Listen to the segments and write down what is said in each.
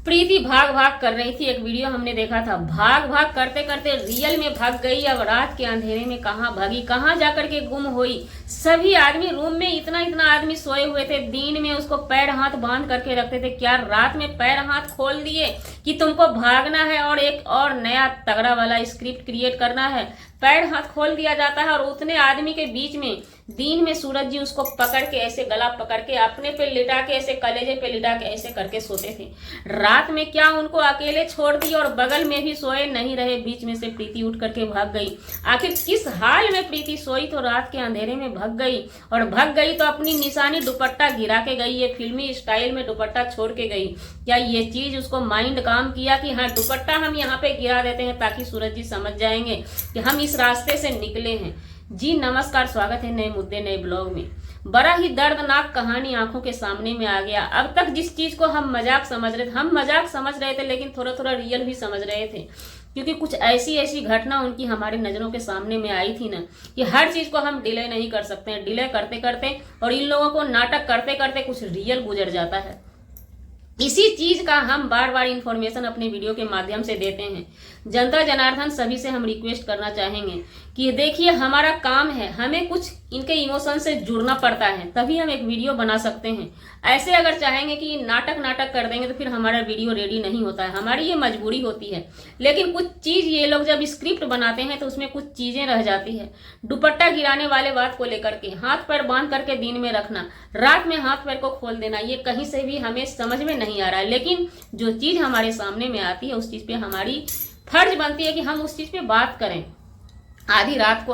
प्रीति भाग भाग कर रही थी। एक वीडियो हमने देखा था, भाग भाग करते करते रियल में भाग गई। अब रात के अंधेरे में कहाँ भागी, कहाँ जाकर के गुम हुई। सभी आदमी रूम में इतना इतना आदमी सोए हुए थे। दिन में उसको पैर हाथ बांध करके रखते थे, क्या रात में पैर हाथ खोल दिए कि तुमको भागना है और एक और नया तगड़ा वाला स्क्रिप्ट क्रिएट करना है। पैर हाथ खोल दिया जाता है और उतने आदमी के बीच में दिन में सूरज जी उसको पकड़ के ऐसे गला पकड़ के अपने पे लिटा के ऐसे कलेजे पे लिटा के ऐसे करके सोते थे। रात में क्या उनको अकेले छोड़ दिए और बगल में भी सोए नहीं रहे। बीच में से प्रीति उठ करके भाग गई। आखिर किस हाल में प्रीति सोई तो रात के अंधेरे में भाग गई, और भाग गई तो अपनी निशानी दुपट्टा गिरा के गई। ये फिल्मी स्टाइल में दुपट्टा छोड़ के गई। क्या ये चीज उसको माइंड काम किया कि हाँ दुपट्टा हम यहाँ पे गिरा देते हैं ताकि सूरज जी समझ जाएंगे कि हम इस रास्ते से निकले हैं। जी नमस्कार, स्वागत है नए मुद्दे नए ब्लॉग में। बड़ा ही दर्दनाक कहानी आंखों के सामने में आ गया। अब तक जिस चीज को हम मजाक समझ रहे थे, हम मजाक समझ रहे थे, लेकिन थोड़ा थोड़ा रियल भी समझ रहे थे, क्योंकि कुछ ऐसी ऐसी घटना उनकी हमारे नजरों के सामने में आई थी ना कि हर चीज को हम डिले नहीं कर सकते हैं। डिले करते करते और इन लोगों को नाटक करते करते कुछ रियल गुजर जाता है। इसी चीज का हम बार बार इंफॉर्मेशन अपने वीडियो के माध्यम से देते हैं। जनता जनार्दन सभी से हम रिक्वेस्ट करना चाहेंगे कि देखिए हमारा काम है, हमें कुछ इनके इमोशन से जुड़ना पड़ता है, तभी हम एक वीडियो बना सकते हैं। ऐसे अगर चाहेंगे कि नाटक नाटक कर देंगे तो फिर हमारा वीडियो रेडी नहीं होता है। हमारी ये मजबूरी होती है। लेकिन कुछ चीज ये लोग जब स्क्रिप्ट बनाते हैं तो उसमें कुछ चीजें रह जाती है। दुपट्टा गिराने वाले बात को लेकर के, हाथ पैर बांध करके दिन में रखना, रात में हाथ पैर को खोल देना, ये कहीं से भी हमें समझ में नहीं आ रहा है। लेकिन जो चीज हमारे सामने में आती है उस चीज पे हमारी फर्ज बनती है कि हम उस चीज पे बात करें। आधी रात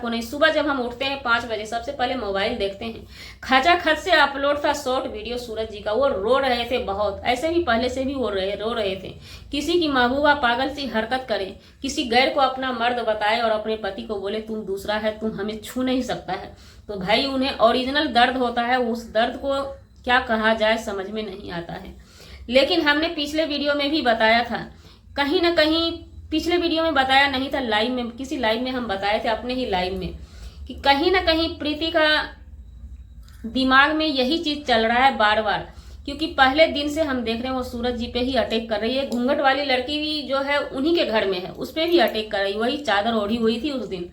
को नहीं, सुबह जब हम उठते हैं 5 बजे सबसे पहले मोबाइल देखते हैं। खचाखच से अपलोड था शॉर्ट वीडियो सूरज जी का। वो रो रहे थे बहुत, ऐसे भी पहले से भी वो रो रहे थे। किसी की महबूबा पागल सी हरकत करे, किसी गैर को अपना मर्द बताए और अपने पति को बोले तुम दूसरा है, तुम हमें छू नहीं सकता है, तो भाई उन्हें ओरिजिनल दर्द होता है। उस दर्द को क्या कहा जाए समझ में नहीं आता है। लेकिन हमने पिछले वीडियो में भी बताया था, कहीं ना कहीं पिछले वीडियो में बताया नहीं था, लाइव में, किसी लाइव में हम बताए थे अपने ही लाइव में, कि कहीं ना कहीं प्रीति का दिमाग में यही चीज चल रहा है बार बार। क्योंकि पहले दिन से हम देख रहे हैं वो सूरज जी पे ही अटैक कर रही है। घूंघट वाली लड़की भी जो है उन्हीं के घर में है, उस पर भी अटैक कर रही है। वही चादर ओढ़ी हुई थी उस दिन,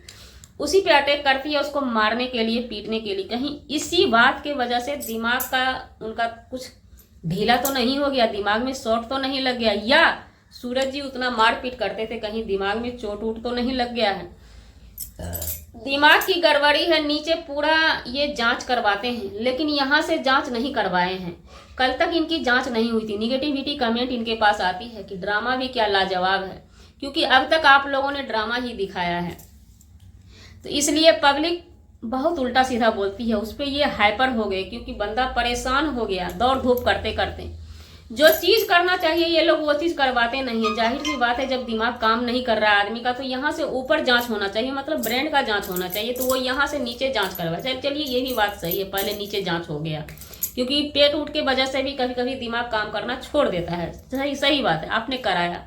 उसी पे अटैक करती है उसको मारने के लिए, पीटने के लिए। कहीं इसी बात के वजह से दिमाग का उनका कुछ ढीला तो नहीं हो गया, दिमाग में शॉर्ट तो नहीं लग गया, या सूरज जी उतना मारपीट करते थे कहीं दिमाग में चोट वोट तो नहीं लग गया है। दिमाग की गड़बड़ी है। नीचे पूरा ये जांच करवाते हैं, लेकिन यहाँ से जांच नहीं करवाए हैं। कल तक इनकी जांच नहीं हुई थी। निगेटिविटी कमेंट इनके पास आती है कि ड्रामा भी क्या लाजवाब है, क्योंकि अब तक आप लोगों ने ड्रामा ही दिखाया है। तो इसलिए पब्लिक बहुत उल्टा सीधा बोलती है, उस पर ये हाइपर हो गए, क्योंकि बंदा परेशान हो गया दौड़ धूप करते करते। जो चीज करना चाहिए ये लोग वो चीज करवाते नहीं है। जाहिर सी बात है, जब दिमाग काम नहीं कर रहा है आदमी का तो यहाँ से ऊपर जांच होना चाहिए, मतलब ब्रेन का जांच होना चाहिए, तो वो यहाँ से नीचे जांच करवा। चलिए ये भी बात सही है, पहले नीचे जांच हो गया, क्योंकि पेट उठ के वजह से भी कभी कभी दिमाग काम करना छोड़ देता है। सही बात है, आपने कराया।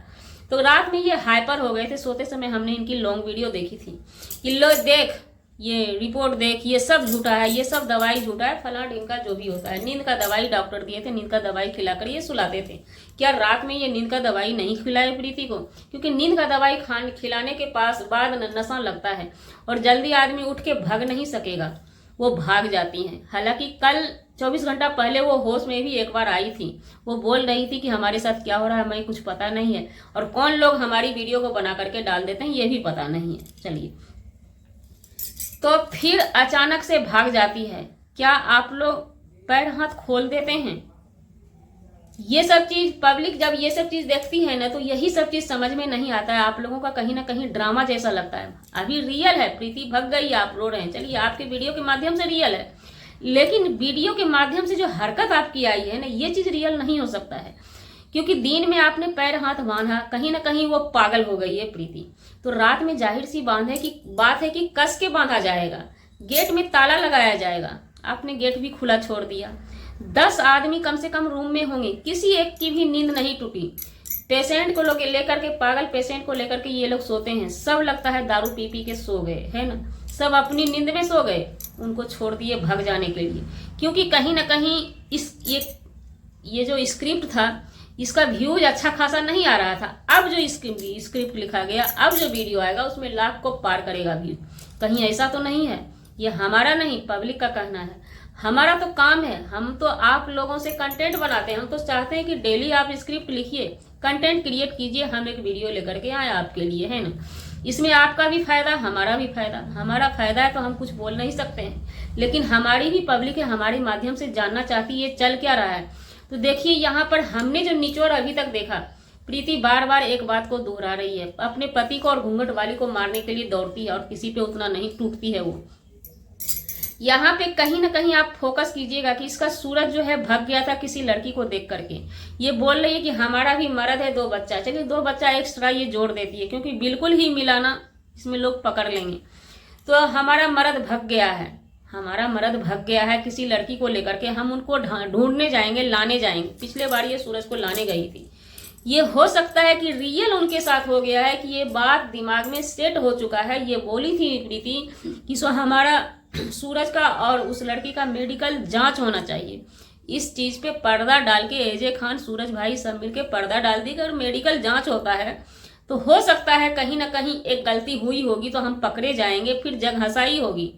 तो रात में ये हाइपर हो गए थे। सोते समय हमने इनकी लॉन्ग वीडियो देखी थी कि लो देख, ये रिपोर्ट देख, ये सब झूठा है, ये सब दवाई झूठा है, फला ढिमका जो भी होता है। नींद का दवाई डॉक्टर दिए थे, नींद का दवाई खिलाकर ये सुलाते थे। क्या रात में ये नींद का दवाई नहीं खिलाए प्रीति को? क्योंकि नींद का दवाई खिलाने के बाद नशा लगता है और जल्दी आदमी उठ के भाग नहीं सकेगा, वो भाग जाती हैं। हालांकि कल 24 घंटा पहले वो होश में भी एक बार आई थी। वो बोल रही थी कि हमारे साथ क्या हो रहा है हमें कुछ पता नहीं है, और कौन लोग हमारी वीडियो को बना करके डाल देते हैं ये भी पता नहीं है। चलिए, तो फिर अचानक से भाग जाती है। क्या आप लोग पैर हाथ खोल देते हैं? ये सब चीज पब्लिक जब ये सब चीज देखती है ना तो यही सब चीज समझ में नहीं आता है। आप लोगों का कहीं ना कहीं ड्रामा जैसा लगता है। अभी रियल है, प्रीति भग गई, आप रो रहे हैं, चलिए आपके वीडियो के माध्यम से रियल है, लेकिन वीडियो के माध्यम से जो हरकत आपकी आई है ना, ये चीज रियल नहीं हो सकता है। क्योंकि दिन में आपने पैर हाथ बांधा, कहीं ना कहीं वो पागल हो गई है प्रीति। तो रात में जाहिर सी बात है कि कस के बांधा जाएगा, गेट में ताला लगाया जाएगा। आपने गेट भी खुला छोड़ दिया। 10 आदमी कम से कम रूम में होंगे, किसी एक की भी नींद नहीं टूटी। पेशेंट को लेकर के, पागल पेशेंट को लेकर के ये लोग सोते हैं। सब लगता है दारू पी पी के सो गए, है ना, सब अपनी नींद में सो गए, उनको छोड़ दिए भाग जाने के लिए। क्योंकि कहीं ना कहीं ये जो स्क्रिप्ट था इसका व्यूज अच्छा खासा नहीं आ रहा था। अब जो स्क्रिप्ट लिखा गया, अब जो वीडियो आएगा उसमें लाख को पार करेगा व्यू। कहीं ऐसा तो नहीं है, ये हमारा नहीं पब्लिक का कहना है। हमारा तो काम है, हम तो आप लोगों से कंटेंट बनाते हैं। हम तो चाहते हैं कि डेली आप स्क्रिप्ट लिखिए, कंटेंट क्रिएट कीजिए, हम एक वीडियो लेकर के आए आपके लिए, है ना। इसमें आपका भी फायदा, हमारा भी फायदा। हमारा फायदा है तो हम कुछ बोल नहीं सकते हैं, लेकिन हमारी भी पब्लिक है, हमारे माध्यम से जानना चाहती है चल क्या रहा है। तो देखिए यहाँ पर हमने जो निचोड़ अभी तक देखा, प्रीति बार बार एक बात को दोहरा रही है, अपने पति को और घूंघट वाली को मारने के लिए दौड़ती है और किसी पे उतना नहीं टूटती है वो। यहाँ पे कहीं ना कहीं आप फोकस कीजिएगा कि इसका सूरज जो है भाग गया था किसी लड़की को देख करके। ये बोल रही है कि हमारा भी मर्द है, 2 बच्चा, चलिए 2 बच्चा एक्स्ट्रा ये जोड़ देती है, क्योंकि बिल्कुल ही मिलाना इसमें लोग पकड़ लेंगे। तो हमारा मर्द भाग गया है, हमारा मर्द भाग गया है किसी लड़की को लेकर के, हम उनको ढूंढने जाएंगे, लाने जाएंगे। पिछले बार ये सूरज को लाने गई थी। ये हो सकता है कि रियल उनके साथ हो गया है, कि ये बात दिमाग में सेट हो चुका है। ये बोली थी प्रीति कि सो हमारा सूरज का और उस लड़की का मेडिकल जांच होना चाहिए। इस चीज पे पर्दा डाल के एजे खान, सूरज भाई सब मिलके पर्दा डाल दी कि अगर मेडिकल जांच होता है तो हो सकता है कहीं ना कहीं एक गलती हुई होगी, तो हम पकड़े जाएंगे, फिर जग हंसाई होगी।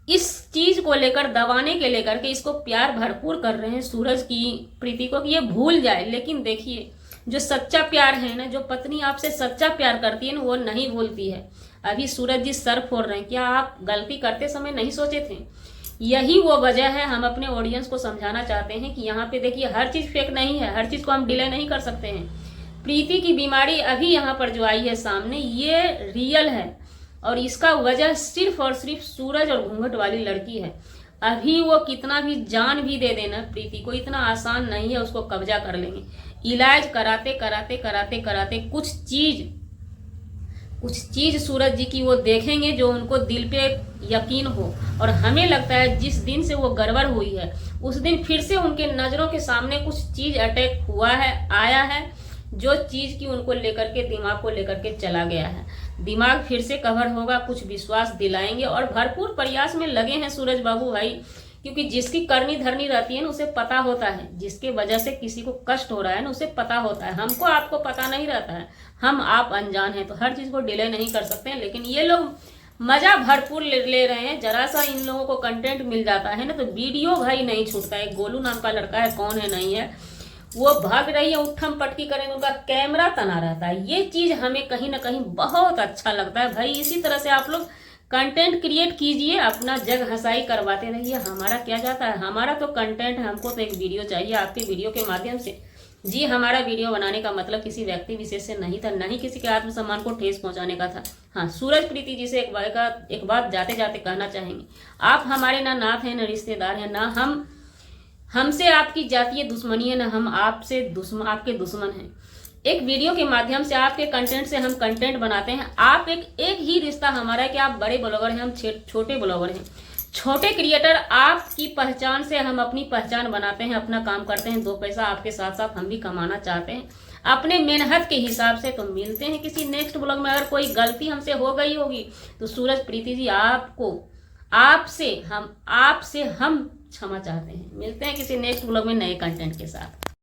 इस चीज को लेकर, दबाने के लेकर के इसको प्यार भरपूर कर रहे हैं सूरज की प्रीति को कि ये भूल जाए। लेकिन देखिए जो सच्चा प्यार है ना, जो पत्नी आपसे सच्चा प्यार करती है ना, वो नहीं भूलती है। अभी सूरज जी सर फोड़ रहे हैं, क्या आप गलती करते समय नहीं सोचे थे? यही वो वजह है, हम अपने ऑडियंस को समझाना चाहते हैं कि यहाँ पे देखिए हर चीज फेक नहीं है, हर चीज को हम डिले नहीं कर सकते हैं। प्रीति की बीमारी अभी यहाँ पर जो आई है सामने, ये रियल है और इसका वजह सिर्फ और सिर्फ सूरज और घूंघट वाली लड़की है। अभी वो कितना भी जान भी दे देना प्रीति को, इतना आसान नहीं है उसको कब्जा कर लेंगे। इलाज कराते कराते कराते कराते कुछ चीज सूरज जी की वो देखेंगे जो उनको दिल पे यकीन हो। और हमें लगता है जिस दिन से वो गड़बड़ हुई है उस दिन फिर से उनके नजरों के सामने कुछ चीज अटैक हुआ है, आया है, जो चीज की उनको लेकर के, दिमाग को लेकर के चला गया है। दिमाग फिर से कवर होगा, कुछ विश्वास दिलाएंगे और भरपूर प्रयास में लगे हैं सूरज बाबू भाई, क्योंकि जिसकी करनी धरनी रहती है ना उसे पता होता है, जिसके वजह से किसी को कष्ट हो रहा है ना उसे पता होता है। हमको आपको पता नहीं रहता है, हम आप अनजान हैं, तो हर चीज को डिले नहीं कर सकते हैं। लेकिन ये लोग मजा भरपूर ले रहे हैं। जरा सा इन लोगों को कंटेंट मिल जाता है ना तो वीडियो भाई नहीं छूटता है। गोलू नाम का लड़का है, कौन है नहीं है, वो भाग रही है, उठम पटकी करेंगे, उनका कैमरा तना रहता है। ये चीज हमें कहीं ना कहीं बहुत अच्छा लगता है भाई। इसी तरह से आप लोग कंटेंट क्रिएट कीजिए, अपना जग हंसाई करवाते रहिए। हमारा क्या जाता है, हमारा तो कंटेंट है, हमको तो एक वीडियो चाहिए आपके वीडियो के माध्यम से। जी हमारा वीडियो बनाने का मतलब किसी व्यक्ति विशेष से नहीं था, नहीं किसी के आत्मसम्मान को ठेस पहुंचाने का था। हाँ, सूरज प्रीति जी से एक बात जाते जाते कहना चाहेंगे, आप हमारे ना नाथ हैं, ना रिश्तेदार हैं, ना हमसे आपकी जातीय दुश्मनी है, ना हम आपसे आपके दुश्मन हैं। एक वीडियो के माध्यम से, आपके कंटेंट से हम कंटेंट बनाते हैं। आप एक ही रिश्ता हमारा है कि आप बड़े ब्लॉगर हैं, हम छोटे ब्लॉगर हैं, छोटे क्रिएटर। आपकी पहचान से हम अपनी पहचान बनाते हैं, अपना काम करते हैं, 2 पैसा आपके साथ साथ हम भी कमाना चाहते हैं अपने मेहनत के हिसाब से। तो मिलते हैं किसी नेक्स्ट ब्लॉग में। अगर कोई गलती हमसे हो गई होगी तो सूरज प्रीति जी आपसे हम क्षमा चाहते हैं। मिलते हैं किसी नेक्स्ट ब्लॉग में नए कंटेंट के साथ।